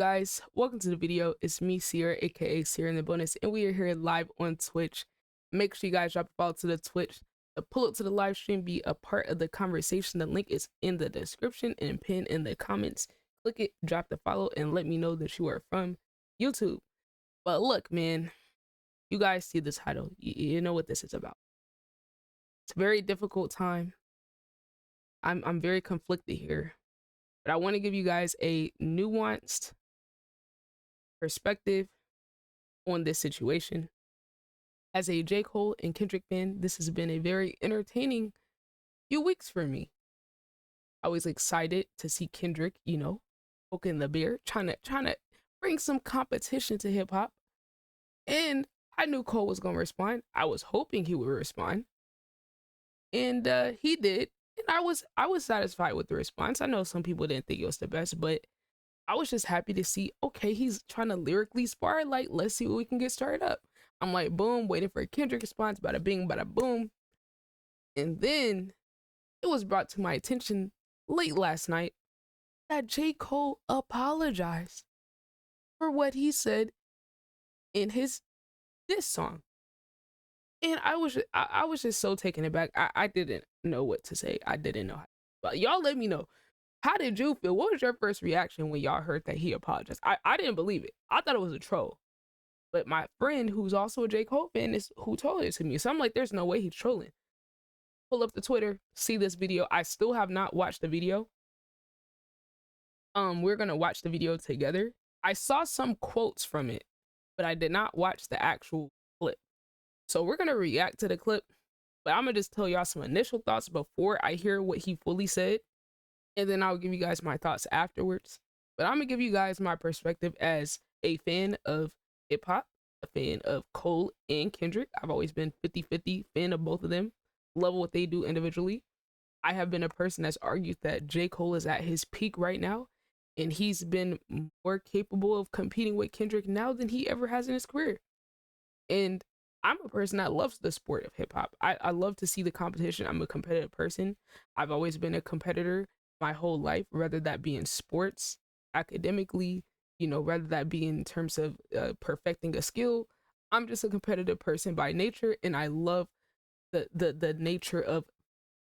Guys, welcome to the video. It's me, Ciara, aka Ciara in the bonus, and we are here live on Twitch. Make sure you guys drop a follow to the Twitch to pull up to the live stream, be a part of the conversation. The link is in the description and pinned in the comments. Click it, drop the follow, and let me know that you are from YouTube. But look, man, you guys see the title. You know what this is about. It's a very difficult time. I'm very conflicted here, but I want to give you guys a nuanced perspective on this situation. As a J. Cole and Kendrick fan, this has been a very entertaining few weeks for me. I was excited to see Kendrick, poking the bear, trying to bring some competition to hip hop. And I knew Cole was gonna respond. I was hoping he would respond. And he did. And I was satisfied with the response. I know some people didn't think it was the best, but I was just happy to see, okay, he's trying to lyrically spar. Like, let's see what we can get started up. I'm like, boom, waiting for a Kendrick response, bada bing, bada boom. And then it was brought to my attention late last night that J. Cole apologized for what he said in his diss song. And I was just so taken aback. I didn't know what to say. I didn't know how. But y'all let me know. How did you feel? What was your first reaction when y'all heard that he apologized? I didn't believe it. I thought it was a troll. But my friend, who's also a J. Cole fan, is who told it to me. So I'm like, there's no way he's trolling. Pull up the Twitter, see this video. I still have not watched the video. We're gonna watch the video together. I saw some quotes from it, but I did not watch the actual clip. So we're gonna react to the clip, but I'm gonna just tell y'all some initial thoughts before I hear what he fully said. And then I'll give you guys my thoughts afterwards. But I'm gonna give you guys my perspective as a fan of hip hop, a fan of Cole and Kendrick. I've always been 50-50 fan of both of them. Love what they do individually. I have been a person that's argued that J. Cole is at his peak right now, and he's been more capable of competing with Kendrick now than he ever has in his career. And I'm a person that loves the sport of hip hop. I love to see the competition. I'm a competitive person. I've always been a competitor my whole life, whether that be in sports, academically, rather that be in terms of perfecting a skill. I'm just a competitive person by nature, and I love the nature of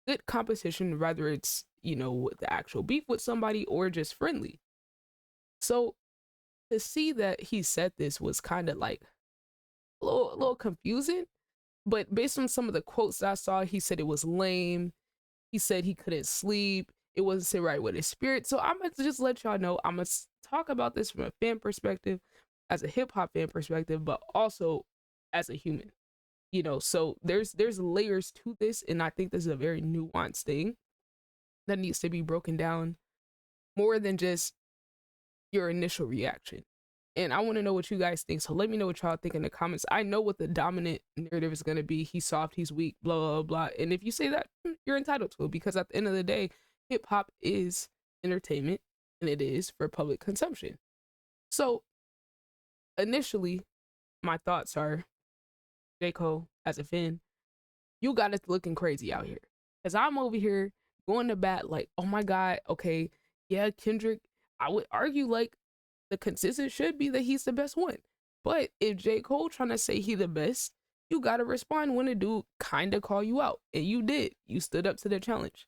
good competition, whether it's, with the actual beef with somebody or just friendly. So to see that he said this was kind of like a little confusing, but based on some of the quotes that I saw, he said it was lame. He said he couldn't sleep. It wasn't sit right with his spirit. So I'm gonna just let y'all know, I'm gonna talk about this from a fan perspective, as a hip hop fan perspective, but also as a human. So there's layers to this, and I think this is a very nuanced thing that needs to be broken down more than just your initial reaction. And I want to know what you guys think. So let me know what y'all think in the comments. I know what the dominant narrative is going to be. He's soft, he's weak, blah, blah, blah. And if you say that, you're entitled to it, because at the end of the day, hip hop is entertainment, and it is for public consumption. So initially, my thoughts are, J. Cole, as a fan, you got us looking crazy out here. Because I'm over here going to bat like, oh my God, okay, yeah, Kendrick, I would argue like the consensus should be that he's the best one. But if J. Cole trying to say he the best, you got to respond when a dude kind of call you out. And you did. You stood up to the challenge.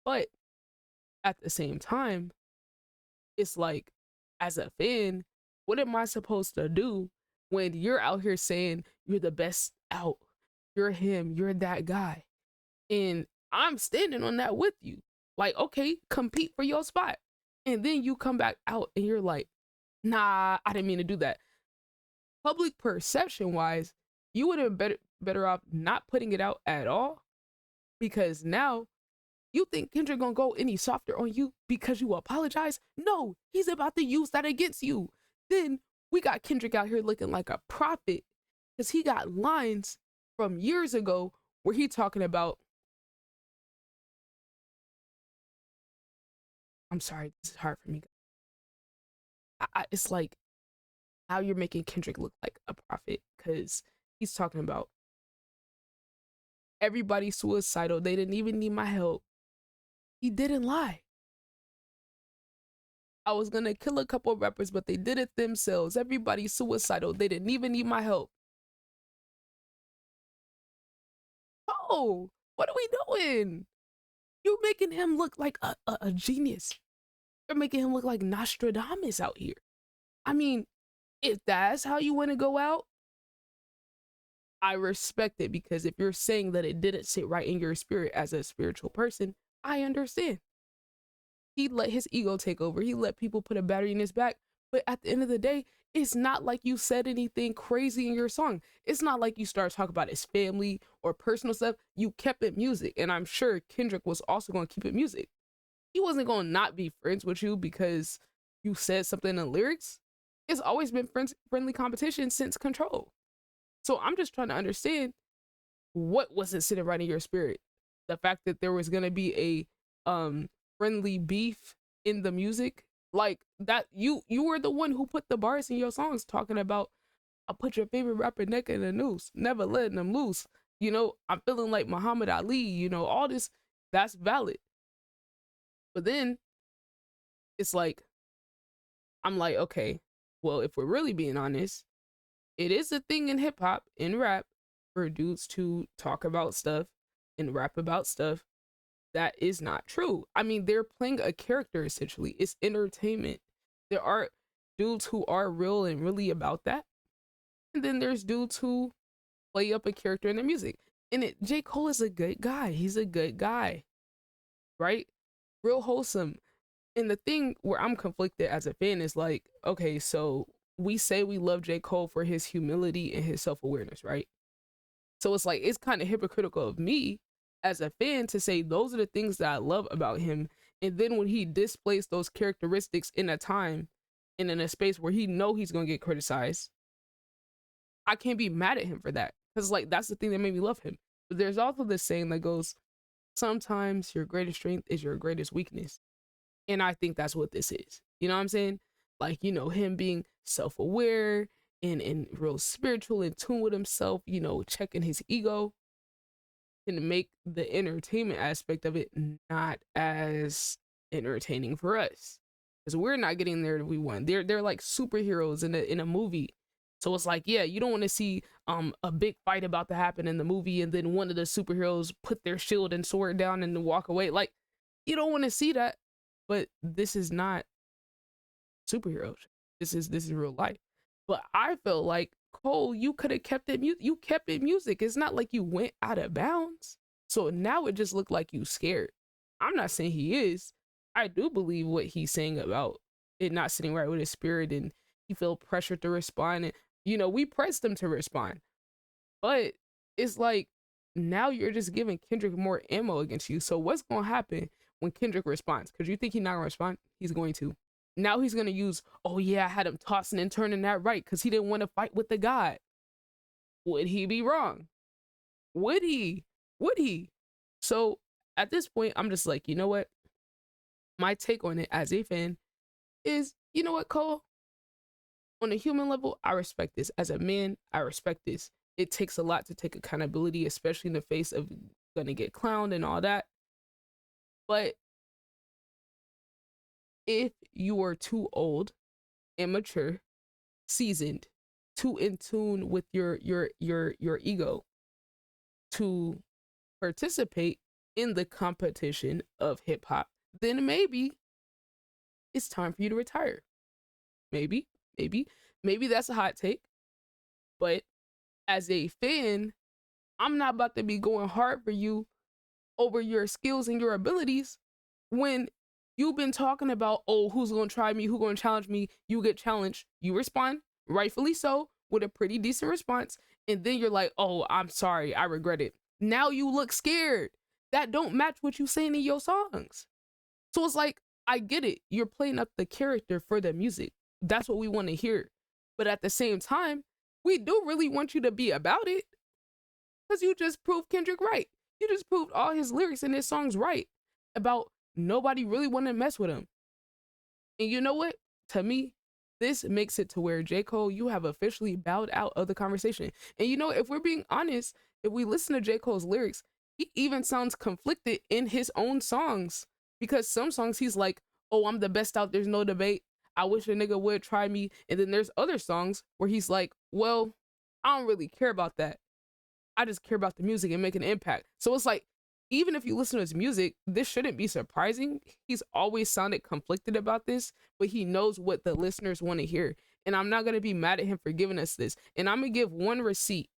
But at the same time, it's like, as a fan, what am I supposed to do when you're out here saying you're the best out? You're him, you're that guy. And I'm standing on that with you. Like, okay, compete for your spot. And then you come back out and you're like, nah, I didn't mean to do that. Public perception wise, you would have been better off not putting it out at all, because now you think Kendrick gonna go any softer on you because you apologize? No, he's about to use that against you. Then we got Kendrick out here looking like a prophet because he got lines from years ago where he talking about, I'm sorry, this is hard for me. It's like, now you're making Kendrick look like a prophet, because he's talking about everybody's suicidal. They didn't even need my help. He didn't lie. I was gonna kill a couple rappers, but they did it themselves. Everybody's suicidal. They didn't even need my help. Oh, what are we doing? You're making him look like a genius. You're making him look like Nostradamus out here. I mean, if that's how you want to go out, I respect it, because if you're saying that it didn't sit right in your spirit as a spiritual person, I understand. He let his ego take over. He let people put a battery in his back. But at the end of the day, it's not like you said anything crazy in your song. It's not like you started talking about his family or personal stuff. You kept it music. And I'm sure Kendrick was also going to keep it music. He wasn't going to not be friends with you because you said something in the lyrics. It's always been friendly competition since Control. So I'm just trying to understand, what wasn't sitting right in your spirit. The fact that there was going to be a friendly beef in the music, like that, you were the one who put the bars in your songs talking about, I put your favorite rapper neck in a noose, never letting them loose. You know, I'm feeling like Muhammad Ali, you know, all this, that's valid. But then it's like, I'm like, okay, well, if we're really being honest, it is a thing in hip hop, in rap, for dudes to talk about stuff and rap about stuff that is not true. I mean, they're playing a character essentially. It's entertainment. There are dudes who are real and really about that. And then there's dudes who play up a character in their music. And J. Cole is a good guy. He's a good guy, right? Real wholesome. And the thing where I'm conflicted as a fan is like, okay, so we say we love J. Cole for his humility and his self-awareness, right? So it's like, it's kind of hypocritical of me as a fan to say those are the things that I love about him. And then when he displays those characteristics in a time and in a space where he know he's going to get criticized, I can't be mad at him for that. Because like, that's the thing that made me love him. But there's also this saying that goes, sometimes your greatest strength is your greatest weakness. And I think that's what this is. You know what I'm saying? Like, you know, him being self-aware and real spiritual, in tune with himself, you know, checking his ego, can make the entertainment aspect of it not as entertaining for us. Because we're not getting there that we want. They're like superheroes in a movie. So it's like, yeah, you don't want to see a big fight about to happen in the movie and then one of the superheroes put their shield and sword down and walk away. Like, you don't want to see that. But this is not superheroes. This is real life. But I felt like, Cole, you could have kept it you kept it music. It's not like you went out of bounds. So now it just looked like you scared. I'm not saying he is. I do believe what he's saying about it not sitting right with his spirit, and he felt pressured to respond. And you know, we pressed him to respond. But it's like, now you're just giving Kendrick more ammo against you. So what's gonna happen when Kendrick responds? Because you think he's not gonna respond? He's going to. Now he's gonna use, oh yeah, I had him tossing and turning that right because he didn't want to fight with the God. Would he be wrong? Would he? Would he? So at this point, I'm just like, you know what? My take on it as a fan is, you know what, Cole? On a human level, I respect this. As a man, I respect this. It takes a lot to take accountability, especially in the face of gonna get clowned and all that. But if you are too old, immature, seasoned, too in tune with your ego to participate in the competition of hip hop, then maybe it's time for you to retire. Maybe, maybe that's a hot take. But as a fan, I'm not about to be going hard for you over your skills and your abilities when you've been talking about, oh, who's gonna try me, who's gonna challenge me, you get challenged, you respond, rightfully so, with a pretty decent response, and then you're like, oh, I'm sorry, I regret it. Now you look scared. That don't match what you saying in your songs. So it's like, I get it, you're playing up the character for the music. That's what we want to hear. But at the same time, we do really want you to be about it, because you just proved Kendrick right. You just proved all his lyrics and his songs right about nobody really want to mess with him. And you know what? To me, this makes it to where J. Cole, you have officially bowed out of the conversation. And you know, if we're being honest, if we listen to J. Cole's lyrics, he even sounds conflicted in his own songs, because some songs he's like, oh, I'm the best out, there's no debate. I wish a nigga would try me. And then there's other songs where he's like, well, I don't really care about that. I just care about the music and making an impact. So it's like, even if you listen to his music, this shouldn't be surprising. He's always sounded conflicted about this, but he knows what the listeners want to hear. And I'm not going to be mad at him for giving us this. And I'm going to give one receipt.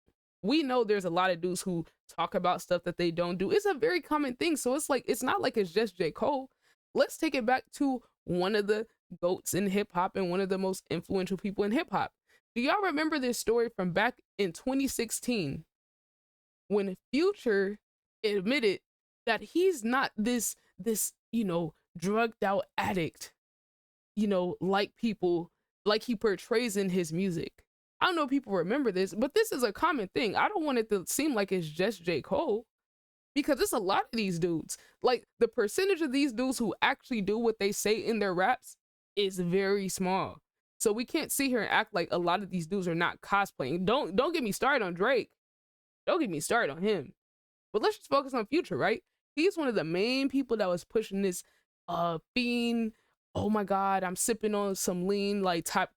We know there's a lot of dudes who talk about stuff that they don't do. It's a very common thing. So it's like, it's not like it's just J. Cole. Let's take it back to one of the GOATs in hip hop and one of the most influential people in hip hop. Do y'all remember this story from back in 2016 when Future admitted that he's not this, drugged out addict, like he portrays in his music? I don't know if people remember this, but this is a common thing. I don't want it to seem like it's just J. Cole, because it's a lot of these dudes. Like, the percentage of these dudes who actually do what they say in their raps is very small. So we can't sit here and act like a lot of these dudes are not cosplaying. Don't get me started on Drake. Don't get me started on him. But let's just focus on Future, right? He's one of the main people that was pushing this fiend, oh my God, I'm sipping on some lean, like type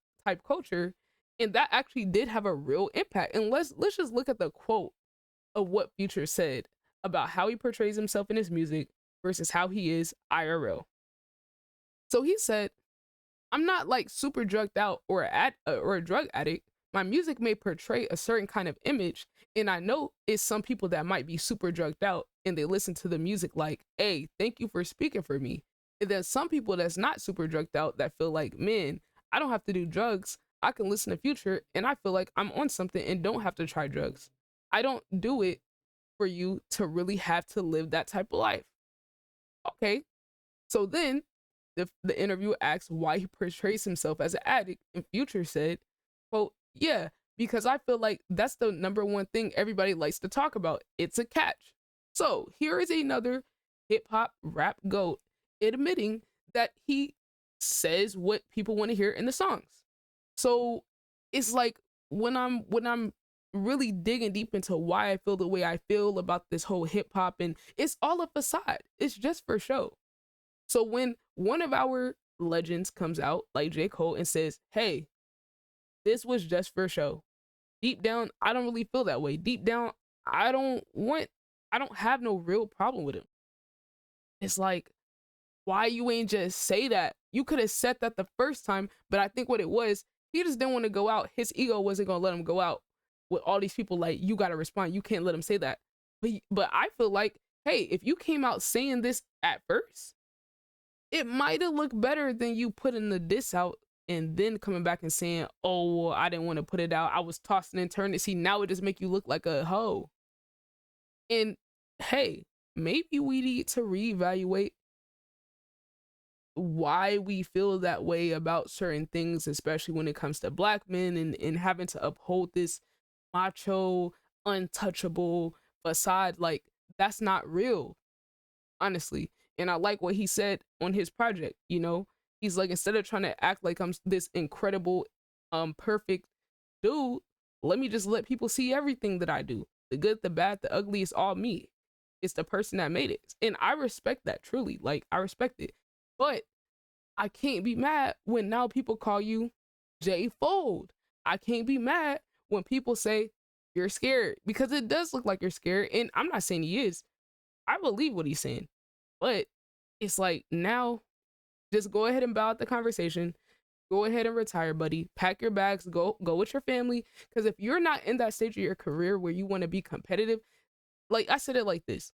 culture. And that actually did have a real impact. And let's just look at the quote of what Future said about how he portrays himself in his music versus how he is IRL. So he said, I'm not like super drugged out or a drug addict. My music may portray a certain kind of image, and I know it's some people that might be super drugged out and they listen to the music like, hey, thank you for speaking for me. And then some people that's not super drugged out that feel like, man, I don't have to do drugs. I can listen to Future and I feel like I'm on something and don't have to try drugs. I don't do it for you to really have to live that type of life. Okay. So then the interviewer asked why he portrays himself as an addict, and Future said, quote, yeah, because I feel like that's the number one thing everybody likes to talk about. It's a catch. So here is another hip hop rap GOAT admitting that he says what people want to hear in the songs. So it's like, when I'm really digging deep into why I feel the way I feel about this whole hip hop, and it's all a facade. It's just for show. So when one of our legends comes out like J. Cole and says, hey, this was just for show, deep down, I don't really feel that way. Deep down, I don't have no real problem with him. It's like, why you ain't just say that? You could have said that the first time, but I think what it was, he just didn't want to go out. His ego wasn't going to let him go out with all these people like, you got to respond. You can't let him say that. But I feel like, hey, if you came out saying this at first, it might have looked better than you putting the diss out and then coming back and saying, oh, well, I didn't want to put it out. I was tossing and turning. See, now it just make you look like a hoe. And hey, maybe we need to reevaluate why we feel that way about certain things, especially when it comes to Black men, and having to uphold this macho, untouchable facade. Like, that's not real, honestly. And I like what he said on his project. He's like, instead of trying to act like I'm this incredible, perfect dude, let me just let people see everything that I do. The good, the bad, the ugly, is all me. It's the person that made it. And I respect that, truly. Like, I respect it. But I can't be mad when now people call you J Fold. I can't be mad when people say you're scared, because it does look like you're scared. And I'm not saying he is. I believe what he's saying. But it's like, now just go ahead and bow out the conversation. Go ahead and retire, buddy. Pack your bags, go with your family. Because if you're not in that stage of your career where you want to be competitive, like I said it like this.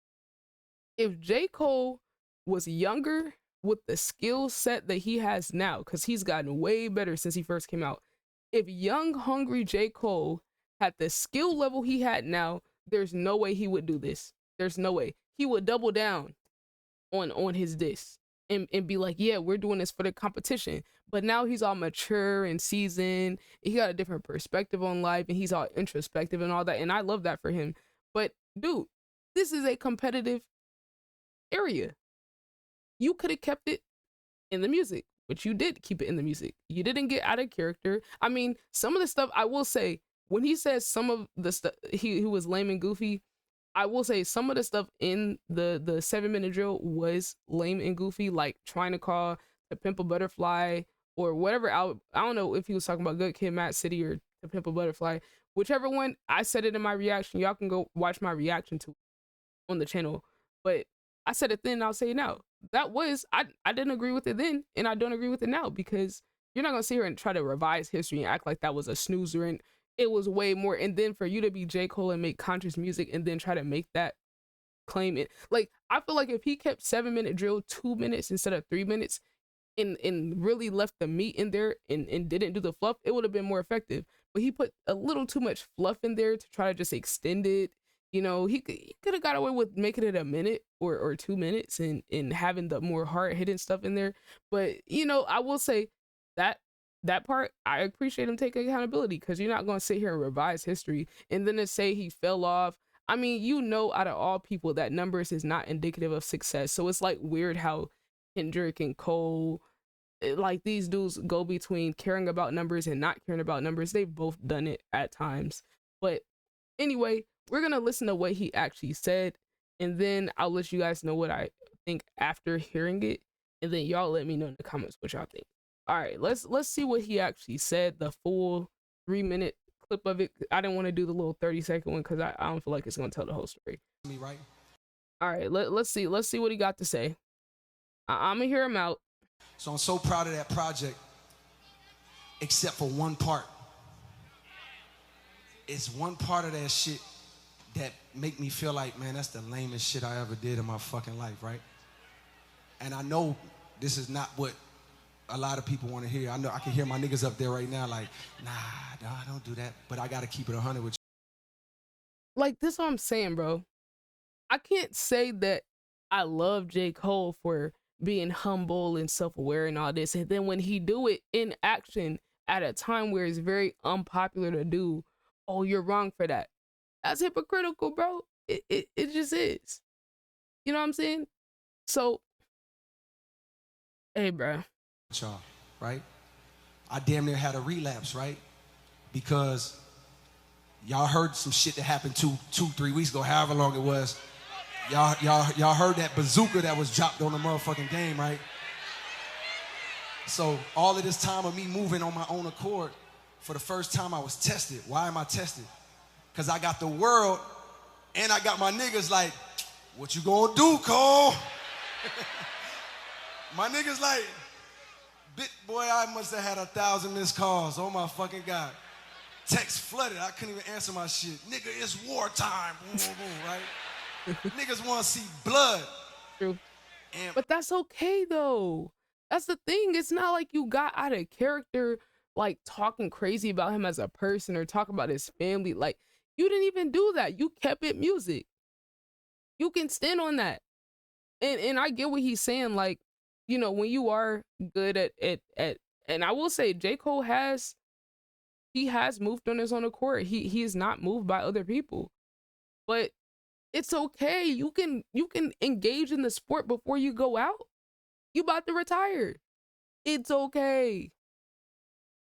If J. Cole was younger with the skill set that he has now, because he's gotten way better since he first came out. If young, hungry J. Cole had the skill level he had now, there's no way he would do this. There's no way. He would double down on his diss and be like, yeah, we're doing this for the competition. But now he's all mature and seasoned. He got a different perspective on life, and he's all introspective and all that. And I love that for him. But dude, this is a competitive area. You could have kept it in the music, but you did keep it in the music. You didn't get out of character. I mean, some of the stuff, I will say, when he says some of the stuff, he was lame and goofy, I will say some of the stuff in the 7-minute drill was lame and goofy, like trying to call To Pimp a Butterfly or whatever album. I don't know if he was talking about Good Kid, Mad City, or To Pimp a Butterfly. Whichever one, I said it in my reaction. Y'all can go watch my reaction to it on the channel. But I said it then, I'll say it now. That was, I didn't agree with it then, and I don't agree with it now, because you're not gonna sit here and try to revise history and act like that was a snoozer and it was way more. And then for you to be J. Cole and make conscious music and then try to make that claim it, like, I feel like if he kept 7-minute drill 2 minutes instead of 3 minutes, and really left the meat in there and didn't do the fluff, it would have been more effective. But he put a little too much fluff in there to try to just extend it. You know, he could have got away with making it a minute or 2 minutes and having the more hard hitting stuff in there. But you know, I will say that that part, I appreciate him taking accountability, because you're not gonna sit here and revise history and then to say he fell off. I mean, you know, out of all people, that numbers is not indicative of success. So it's like weird how Kendrick and Cole, like these dudes go between caring about numbers and not caring about numbers. They've both done it at times. But anyway, we're gonna listen to what he actually said, and then I'll let you guys know what I think after hearing it, and then y'all let me know in the comments what y'all think. All right, let's see what he actually said, the full 3-minute clip of it. I didn't want to do the little 30-second one because I don't feel like it's gonna tell the whole story. Me right. All right, let's see what he got to say. I'm gonna hear him out. So I'm so proud of that project, except for one part. It's one part of that shit that make me feel like, man, that's the lamest shit I ever did in my fucking life, right? And I know this is not what a lot of people want to hear. I know I can hear my niggas up there right now like, nah, don't do that. But I gotta keep it 100 with you. Like, this is what I'm saying, bro. I can't say that I love J. Cole for being humble and self-aware and all this, and then when he do it in action at a time where it's very unpopular to do, oh, you're wrong for that. That's hypocritical, bro. It just is. You know what I'm saying? So, hey, bro. Y'all, right? I damn near had a relapse, right? Because y'all heard some shit that happened 3 weeks ago, however long it was. Y'all heard that bazooka that was dropped on the motherfucking game, right? So all of this time of me moving on my own accord, for the first time I was tested. Why am I tested? Because I got the world and I got my niggas like, what you gonna do, Cole? My niggas like, boy, I must have had 1,000 missed calls. Oh my fucking God. Text flooded, I couldn't even answer my shit. Nigga, it's wartime, boom, boom, boom, right? Niggas want to see blood. True. But that's okay, though. That's the thing. It's not like you got out of character, like talking crazy about him as a person or talk about his family. Like, you didn't even do that. You kept it music. You can stand on that. And I get what he's saying. Like, you know, when you are good at and I will say J. Cole has moved on his own accord. He is not moved by other people. But it's okay. You can engage in the sport before you go out. You about to retire. It's okay.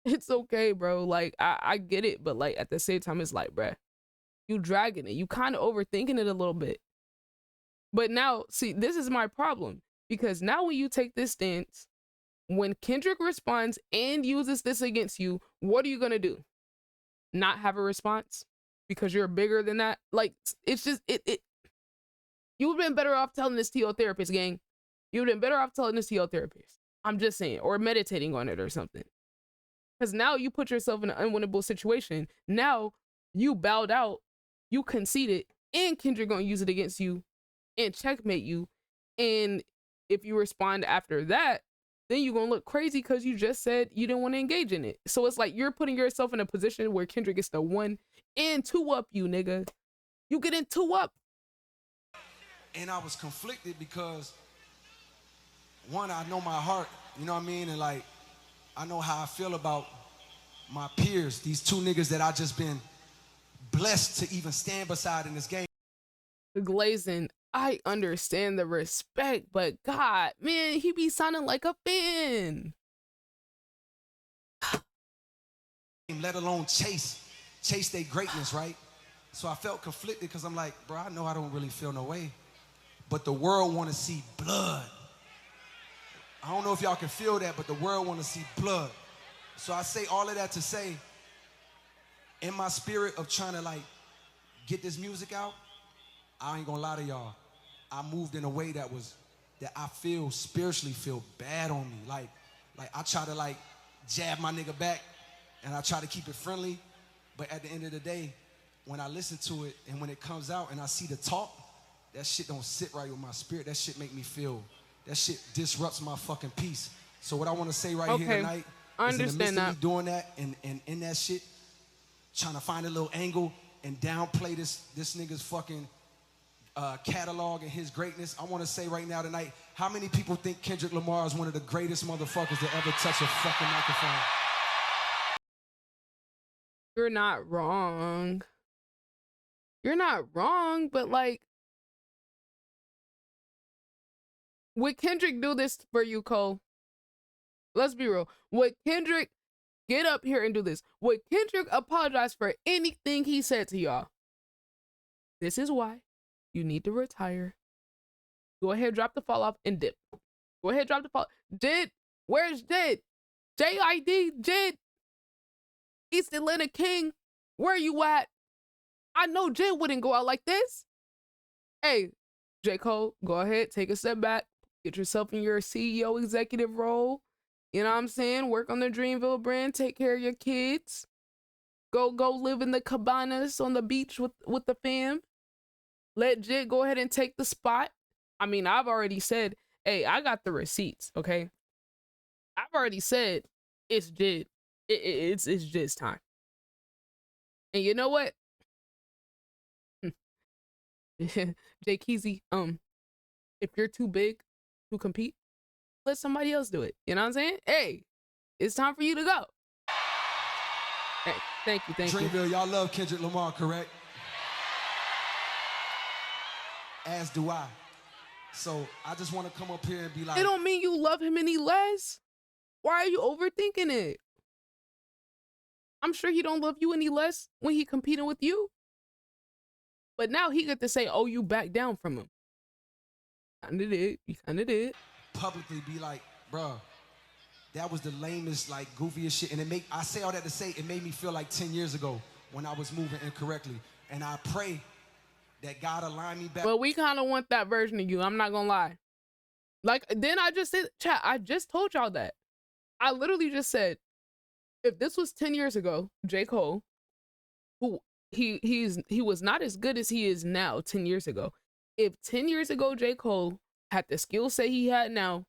It's okay, bro. Like, I get it, but like at the same time, it's like, bruh, you dragging it. You kind of overthinking it a little bit. But now, see, this is my problem. Because now when you take this stance, when Kendrick responds and uses this against you, what are you gonna do? Not have a response? Because you're bigger than that? Like, it's just, you would have been better off telling this to your therapist, gang. You would have been better off telling this to your therapist. I'm just saying. Or meditating on it or something. Because now you put yourself in an unwinnable situation. Now you bowed out, you conceded, and Kendrick gonna use it against you and checkmate you. And if you respond after that, then you're gonna look crazy because you just said you didn't want to engage in it. So it's like you're putting yourself in a position where Kendrick gets the 1 and 2 up you, nigga. You get in 2 up. And I was conflicted because, one, I know my heart, you know what I mean? And like, I know how I feel about my peers, these 2 niggas that I just been blessed to even stand beside in this game. Glazing, I understand the respect, but God, man, he be sounding like a fan. Let alone chase their greatness, right? So I felt conflicted because I'm like, bro, I know I don't really feel no way, but the world want to see blood. I don't know if y'all can feel that, but the world want to see blood. So I say all of that to say, in my spirit of trying to like get this music out, I ain't gonna lie to y'all, I moved in a way that I feel spiritually feel bad on me. Like I try to like jab my nigga back and I try to keep it friendly, but at the end of the day, when I listen to it and when it comes out and I see the talk, that shit don't sit right with my spirit. That shit make me feel, that shit disrupts my fucking peace. So what I want to say right here tonight is in the midst of me doing that and in that shit, trying to find a little angle and downplay this nigga's fucking catalog and his greatness, I want to say right now tonight, how many people think Kendrick Lamar is one of the greatest motherfuckers to ever touch a fucking microphone? You're not wrong. You're not wrong, but like, would Kendrick do this for you, Cole? Let's be real. Would Kendrick get up here and do this? Would Kendrick apologize for anything he said to y'all? This is why you need to retire. Go ahead, drop the fall off and dip. Go ahead, drop the fall. Jid, where's Jid? J-I-D, Jid. East Atlanta King, where you at? I know Jid wouldn't go out like this. Hey, J. Cole, go ahead, take a step back. Get yourself in your CEO executive role. You know what I'm saying? Work on the Dreamville brand. Take care of your kids. Go live in the cabanas on the beach with the fam. Let Jid go ahead and take the spot. I mean, I've already said, hey, I got the receipts, okay? I've already said it's Jid. It's Jid's time. And you know what? Jay Keezy, if you're too big to compete, let somebody else do it. You know what I'm saying? Hey, it's time for you to go. Hey, thank you. Dreamville, y'all love Kendrick Lamar, correct? As do I. So I just want to come up here and be like, it don't mean you love him any less. Why are you overthinking it? I'm sure he don't love you any less when he competing with you. But now he get to say, oh, you back down from him. You kinda did. Publicly be like, bruh, that was the lamest, like, goofiest shit. And I say all that to say, it made me feel like 10 years ago when I was moving incorrectly. And I pray that God align me back. Well, we kind of want that version of you. I'm not gonna lie. Like, then I just said, chat, I just told y'all that. I literally just said, if this was 10 years ago, J. Cole, who he was not as good as he is now 10 years ago. If 10 years ago J. Cole had the skill set he had now,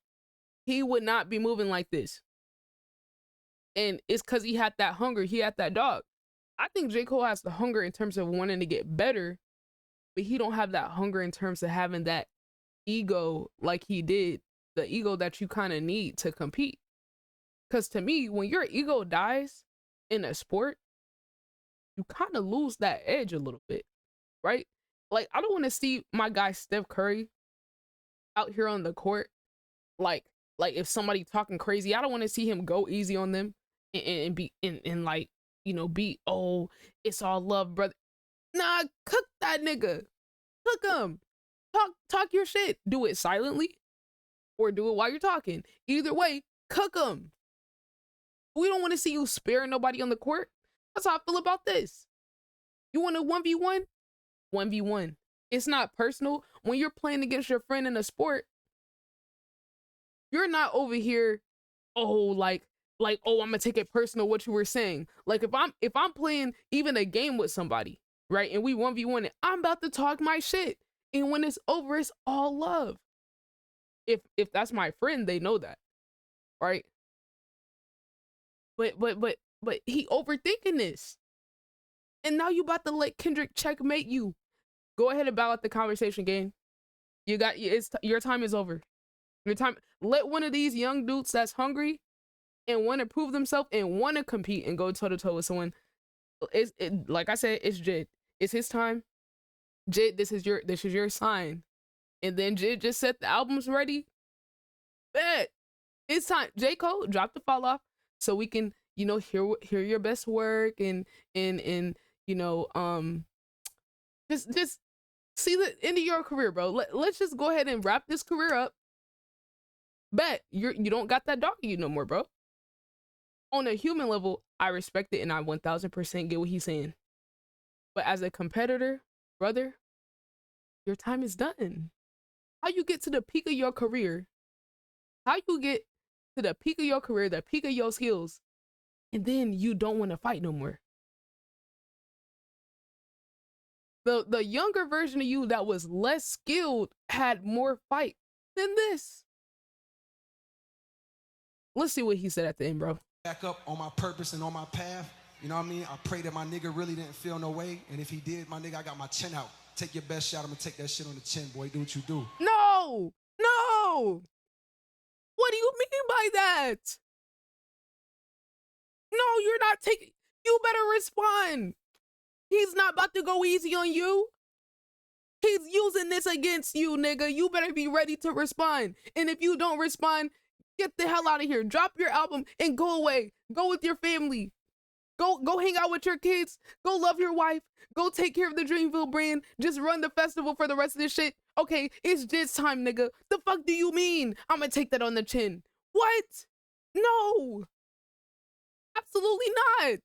he would not be moving like this. And it's because he had that hunger, he had that dog. I think J. Cole has the hunger in terms of wanting to get better, but he don't have that hunger in terms of having that ego like he did, the ego that you kind of need to compete. Because to me, when your ego dies in a sport, you kind of lose that edge a little bit, right? Like, I don't want to see my guy Steph Curry out here on the court. Like if somebody talking crazy, I don't want to see him go easy on them and be and like, you know, be, oh, it's all love, brother. Nah, cook that nigga. Cook him. Talk your shit. Do it silently or do it while you're talking. Either way, cook him. We don't want to see you spare nobody on the court. That's how I feel about this. You want a 1v1? 1v1. It's not personal. When you're playing against your friend in a sport, you're not over here, oh, like, oh, I'm gonna take it personal what you were saying. Like, if I'm playing even a game with somebody, right, and we 1v1, I'm about to talk my shit. And when it's over, it's all love. If that's my friend, they know that, right? But he overthinking this. And now you about to let Kendrick checkmate you. Go ahead and bow out the conversation, game. Your time is over. Your time. Let one of these young dudes that's hungry and want to prove themselves and want to compete and go toe to toe with someone. Like I said, it's Jid. It's his time. Jid, this is your sign. And then Jid just set the albums ready. Bet it's time. J. Cole, drop the fall off so we can, you know, hear your best work and you know, just see the end of your career, bro. Let's just go ahead and wrap this career up. Bet you don't got that dog in you no more, bro. On a human level, I respect it and I 1000% get what he's saying. But as a competitor, brother, your time is done. How you get to the peak of your career? How you get to the peak of your career, the peak of your skills, and then you don't want to fight no more? The younger version of you that was less skilled had more fight than this. Let's see what he said at the end, bro. Back up on my purpose and on my path. You know what I mean? I pray that my nigga really didn't feel no way. And if he did, my nigga, I got my chin out. Take your best shot. I'm gonna take that shit on the chin, boy. Do what you do. No! No! What do you mean by that? No, you're not taking. You better respond. He's not about to go easy on you. He's using this against you, nigga. You better be ready to respond. And if you don't respond, get the hell out of here. Drop your album and go away. Go with your family. Go hang out with your kids. Go love your wife. Go take care of the Dreamville brand. Just run the festival for the rest of this shit. Okay, it's just time, nigga. The fuck do you mean? I'm gonna take that on the chin. What? No. Absolutely not.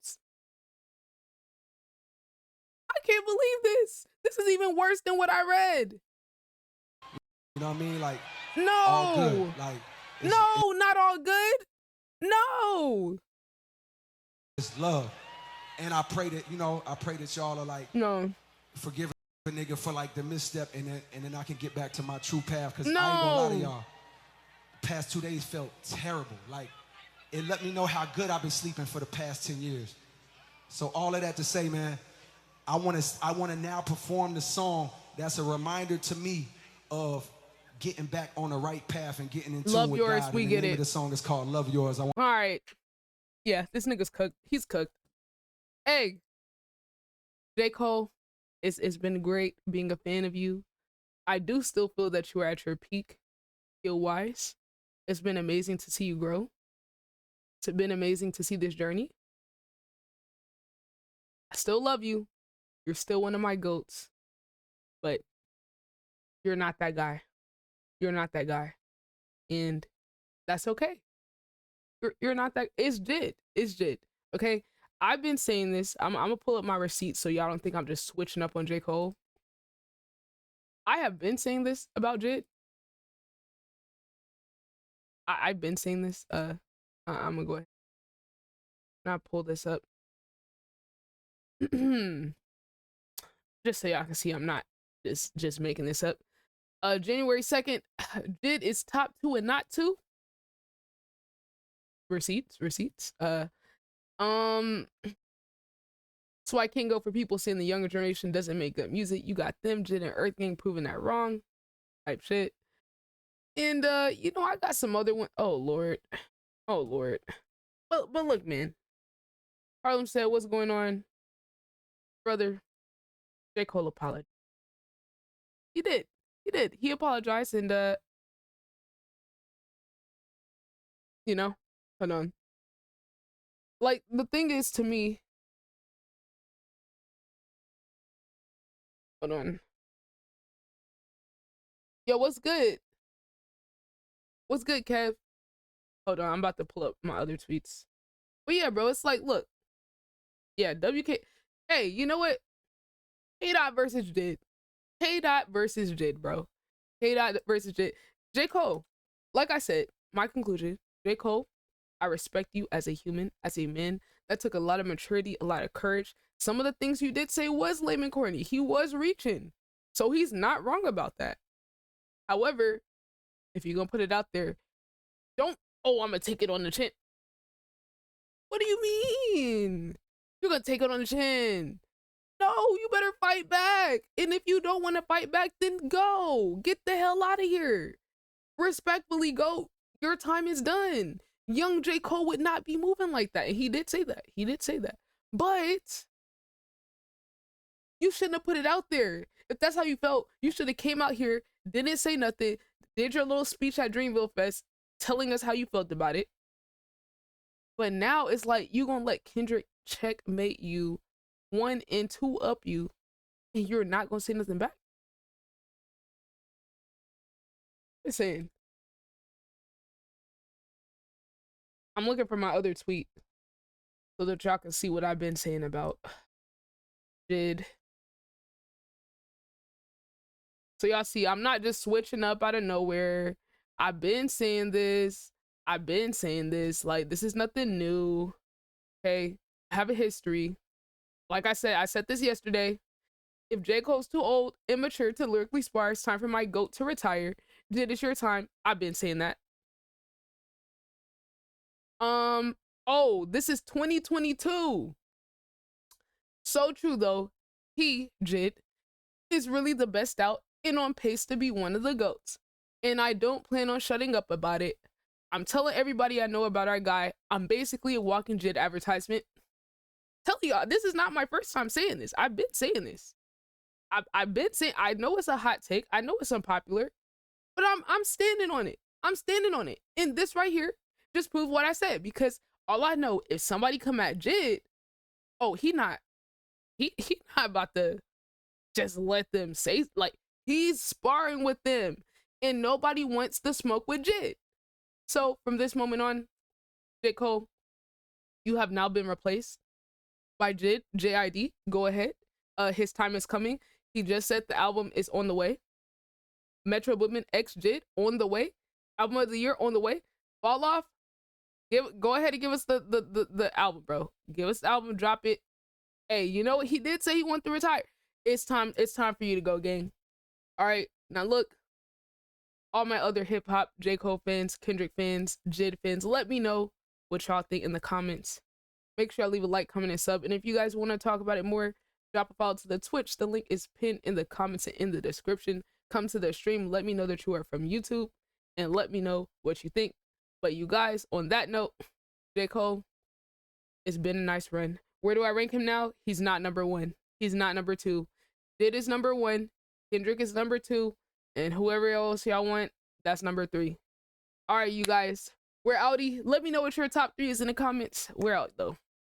I can't believe this. This is even worse than what I read. You know what I mean? Like, no. All good. Like, no, not all good. No. It's love. And I pray that, I pray that y'all are like, no, forgive a nigga for like the misstep and then I can get back to my true path. Cause no. I ain't gonna lie to y'all. The past 2 days felt terrible. Like, it let me know how good I've been sleeping for the past 10 years. So all of that to say, man, I wanna now perform the song that's a reminder to me of getting back on the right path and getting in tune Love with yours, God. we and get the name it. of the song is called Love Yours. All right. Yeah, this nigga's cooked. He's cooked. Hey, J. Cole, it's been great being a fan of you. I do still feel that you are at your peak skill-wise. It's been amazing to see you grow. It's been amazing to see this journey. I still love you. You're still one of my GOATs. But you're not that guy. You're not that guy. And that's okay. You're not that. It's Jid. It's Jid. Okay? I've been saying this. I'm gonna pull up my receipts so y'all don't think I'm just switching up on J. Cole. I have been saying this about Jid. I've been saying this. I'm gonna go ahead. Now pull this up. Just so y'all can see I'm not just making this up. January 2nd, Jid is top 2 and not 2. Receipts. So I can't go for people saying the younger generation doesn't make good music. You got them, Jid and Earth Gang proving that wrong. Type shit. And I got some other one. Oh Lord. But look, man. Harlem said, what's going on? Brother, J. Cole apologized. He did. He apologized and hold on. Like, the thing is, to me, hold on. Yo, what's good? What's good, Kev? Hold on, I'm about to pull up my other tweets. But yeah, bro, it's like, look. Yeah, WK. Hey, you know what? K-Dot versus Jid. K-Dot versus Jid, bro. K-Dot versus Jid. J. Cole, like I said, my conclusion, J. Cole, I respect you as a human, as a man. That took a lot of maturity, a lot of courage. Some of the things you did say was lame and corny. He was reaching. So he's not wrong about that. However, if you're going to put it out there, don't, I'm going to take it on the chin. What do you mean? You're going to take it on the chin. No, you better fight back. And if you don't want to fight back, then go. Get the hell out of here. Respectfully go. Your time is done. Young J. Cole would not be moving like that. And he did say that. But you shouldn't have put it out there. If that's how you felt, you should have came out here, didn't say nothing, did your little speech at Dreamville Fest, telling us how you felt about it. But now it's like you gonna let Kendrick checkmate you, 1 and 2 up you, and you're not gonna say nothing back. I'm saying. I'm looking for my other tweet so that y'all can see what I've been saying about Jid. So y'all see, I'm not just switching up out of nowhere. I've been saying this. I've been saying this. Like, this is nothing new. Okay, I have a history. Like I said this yesterday. If J. Cole's too old, immature to lyrically spar, it's time for my GOAT to retire. Jid, it's your time. I've been saying that. Oh, this is 2022. So true though. He, Jid, is really the best out and on pace to be one of the GOATs. And I don't plan on shutting up about it. I'm telling everybody I know about our guy. I'm basically a walking Jid advertisement. Tell y'all, this is not my first time saying this. I've been saying this. I've been saying, I know it's a hot take. I know it's unpopular, but I'm standing on it. I'm standing on it. And this right here just proves what I said, because all I know, if somebody come at Jid, oh, he not about to just let them say, like, he's sparring with them and nobody wants to smoke with Jid. So from this moment on, J. Cole, you have now been replaced by Jid, JID. Go ahead. His time is coming. He just said the album is on the way. Metro Boomin X Jid on the way. Album of the year on the way. Fall off. Go ahead and give us the album, bro. Give us the album, drop it. Hey, you know what? He did say he wanted to retire. It's time for you to go, gang. All right. Now look, all my other hip hop, J. Cole fans, Kendrick fans, Jid fans, let me know what y'all think in the comments. Make sure I leave a like, comment, and sub. And if you guys want to talk about it more, drop a follow to the Twitch. The link is pinned in the comments and in the description. Come to the stream. Let me know that you are from YouTube and let me know what you think. But you guys, on that note, J. Cole, it's been a nice run. Where do I rank him now? He's not number 1. He's not number 2. Jid is number 1. Kendrick is number 2. And whoever else y'all want, that's number 3. All right, you guys, we're outie. Let me know what your top 3 is in the comments. We're out, though.